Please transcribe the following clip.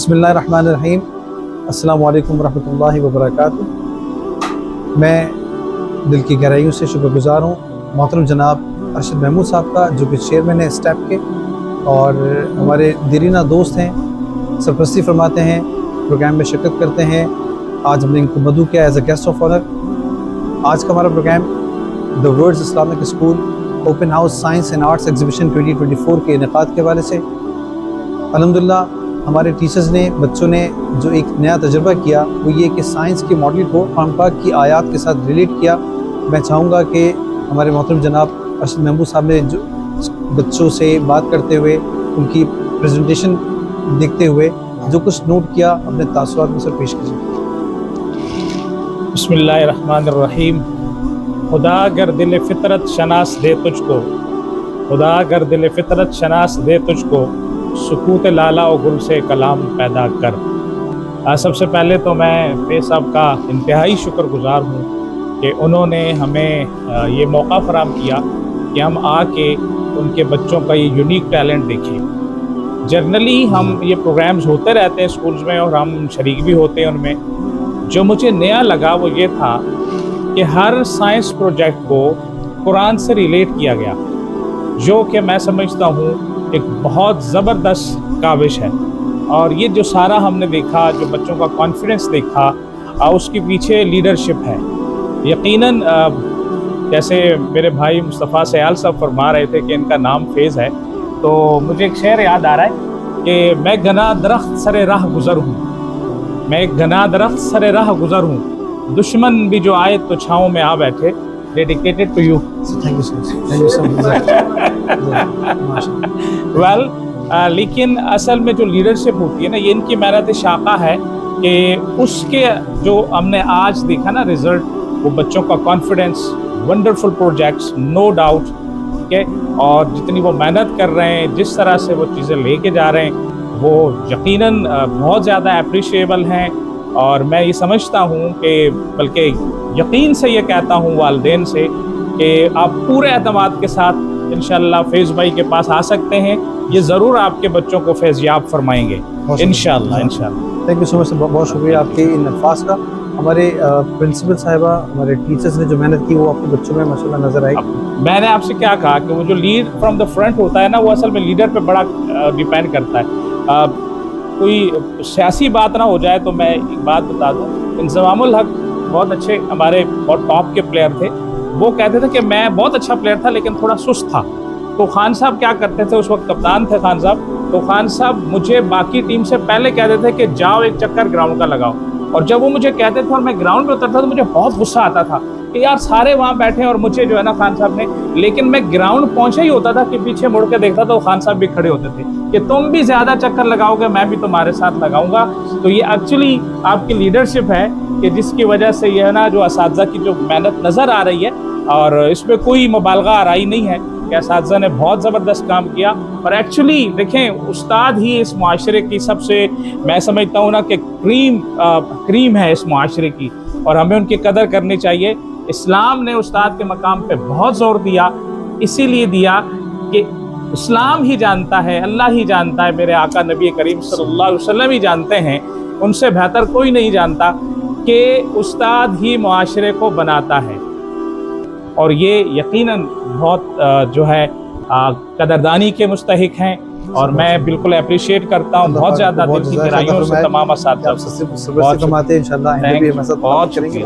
بسم اللہ الرحمن الرحیم۔ السلام علیکم ورحمۃ اللہ وبرکاتہ۔ میں دل کی گہرائیوں سے شکر گزار ہوں محترم جناب ارشد محمود صاحب کا، جو کہ چیئرمین ہیں اسٹیپ کے اور ہمارے دیرینہ دوست ہیں، سرپرستی فرماتے ہیں، پروگرام میں شرکت کرتے ہیں۔ آج ہم نے ان کو مدعو کیا as a guest of honour. آج کا ہمارا programme the words Islamic school open house science and arts exhibition 2024 کے انعقاد کے حوالے سے الحمدللہ ہمارے ٹیچرز نے، بچوں نے جو ایک نیا تجربہ کیا وہ یہ کہ سائنس کے ماڈل کو قرآن پاک کی آیات کے ساتھ ریلیٹ کیا۔ میں چاہوں گا کہ ہمارے محترم جناب ارشد محمود صاحب نے جو بچوں سے بات کرتے ہوئے، ان کی پریزنٹیشن دیکھتے ہوئے جو کچھ نوٹ کیا، اپنے تاثرات میں سر پیش کیجیے۔ بسم اللہ الرحمن الرحیم۔ خدا گر دل فطرت شناس دے تجھ کو، خدا گر دل فطرت شناس دے تجھ کو، سکوت لالا و گل سے کلام پیدا کر۔ سب سے پہلے تو میں فیض صاحب کا انتہائی شکر گزار ہوں کہ انہوں نے ہمیں یہ موقع فراہم کیا کہ ہم آ کے ان کے بچوں کا یہ یونیک ٹیلنٹ دیکھیں۔ جنرلی ہم یہ پروگرامز ہوتے رہتے ہیں اسکولز میں اور ہم شریک بھی ہوتے ہیں ان میں۔ جو مجھے نیا لگا وہ یہ تھا کہ ہر سائنس پروجیکٹ کو قرآن سے ریلیٹ کیا گیا، جو کہ میں سمجھتا ہوں ایک بہت زبردست کاوش ہے۔ اور یہ جو سارا ہم نے دیکھا، جو بچوں کا کانفیڈنس دیکھا، اس کے پیچھے لیڈرشپ ہے یقیناً۔ جیسے میرے بھائی مصطفیٰ سیال صاحب فرما رہے تھے کہ ان کا نام فیض ہے، تو مجھے ایک شعر یاد آ رہا ہے کہ میں گنا درخت سر راہ گزر ہوں، میں ایک گنا درخت سر راہ گزر ہوں، دشمن بھی جو آئے تو چھاؤں میں آ بیٹھے، dedicated to you. Thank you so much. Well لیکن اصل میں جو لیڈرشپ ہوتی ہے نا، یہ ان کی محنت شاقہ ہے کہ اس کے جو ہم نے آج دیکھا نا رزلٹ، وہ بچوں کا confidence, wonderful projects no doubt, ٹھیک ہے، اور جتنی وہ محنت کر رہے ہیں، جس طرح سے وہ چیزیں لے کے جا رہے ہیں، وہ یقیناً بہت زیادہ اپریشیبل ہیں۔ اور میں یہ سمجھتا ہوں کہ بلکہ یقین سے یہ کہتا ہوں والدین سے کہ آپ پورے اعتماد کے ساتھ انشاءاللہ فیض بھائی کے پاس آ سکتے ہیں، یہ ضرور آپ کے بچوں کو فیض یاب فرمائیں گے انشاءاللہ۔ تھینک یو سو مچ، بہت شکریہ آپ کے ان الفاظ کا۔ ہمارے پرنسپل صاحبہ، ہمارے ٹیچرز نے جو محنت کی وہ آپ کے بچوں میں ماشاءاللہ نظر آئی۔ میں نے آپ سے کیا کہا کہ وہ جو لیڈ فرام دا فرنٹ ہوتا ہے نا، وہ اصل میں لیڈر پہ بڑا ڈیپینڈ کرتا ہے۔ کوئی سیاسی بات نہ ہو جائے تو میں ایک بات بتا دوں، انضمام الحق بہت اچھے ہمارے بہت ٹاپ کے پلیئر تھے، وہ کہتے تھے کہ میں بہت اچھا پلیئر تھا لیکن تھوڑا سست تھا۔ تو خان صاحب کیا کرتے تھے، اس وقت کپتان تھے خان صاحب، تو خان صاحب مجھے باقی ٹیم سے پہلے کہتے تھے کہ جاؤ ایک چکر گراؤنڈ کا لگاؤ، اور جب وہ مجھے کہتے تھے اور میں گراؤنڈ پہ اترتا تو مجھے بہت غصہ آتا تھا کہ یار سارے وہاں بیٹھے اور مجھے جو ہے نا خان صاحب نے، لیکن میں گراؤنڈ پہنچا ہی ہوتا تھا کہ پیچھے مڑ کے دیکھتا تو خان صاحب بھی کھڑے ہوتے تھے کہ تم بھی زیادہ چکر لگاؤ گے، میں بھی تمہارے ساتھ لگاؤں گا۔ تو یہ ایکچولی آپ کی لیڈرشپ ہے کہ جس کی وجہ سے یہ ہے نا جو اساتذہ کی جو محنت نظر آ رہی ہے، اور اس پہ کوئی مبالغہ آرائی نہیں ہے کہ اساتذہ نے بہت زبردست کام کیا۔ اور ایکچولی دیکھیں، استاد ہی اس معاشرے کی سب سے، میں سمجھتا ہوں نا کہ کریم ہے اس معاشرے کی، اور ہمیں ان کی قدر کرنی چاہیے۔ اسلام نے استاد کے مقام پہ بہت زور دیا، اسی لیے دیا کہ اسلام ہی جانتا ہے، اللہ ہی جانتا ہے، میرے آقا نبی کریم صلی اللہ علیہ وسلم ہی جانتے ہیں، ان سے بہتر کوئی نہیں جانتا کہ استاد ہی معاشرے کو بناتا ہے۔ اور یہ یقیناً بہت جو ہے قدردانی کے مستحق ہیں، اور میں بالکل اپریشیٹ کرتا ہوں بہت زیادہ دل کی گہرائیوں سے تمام اساتذہ۔ بہت شکریہ، انشاءاللہ بہت شکریہ۔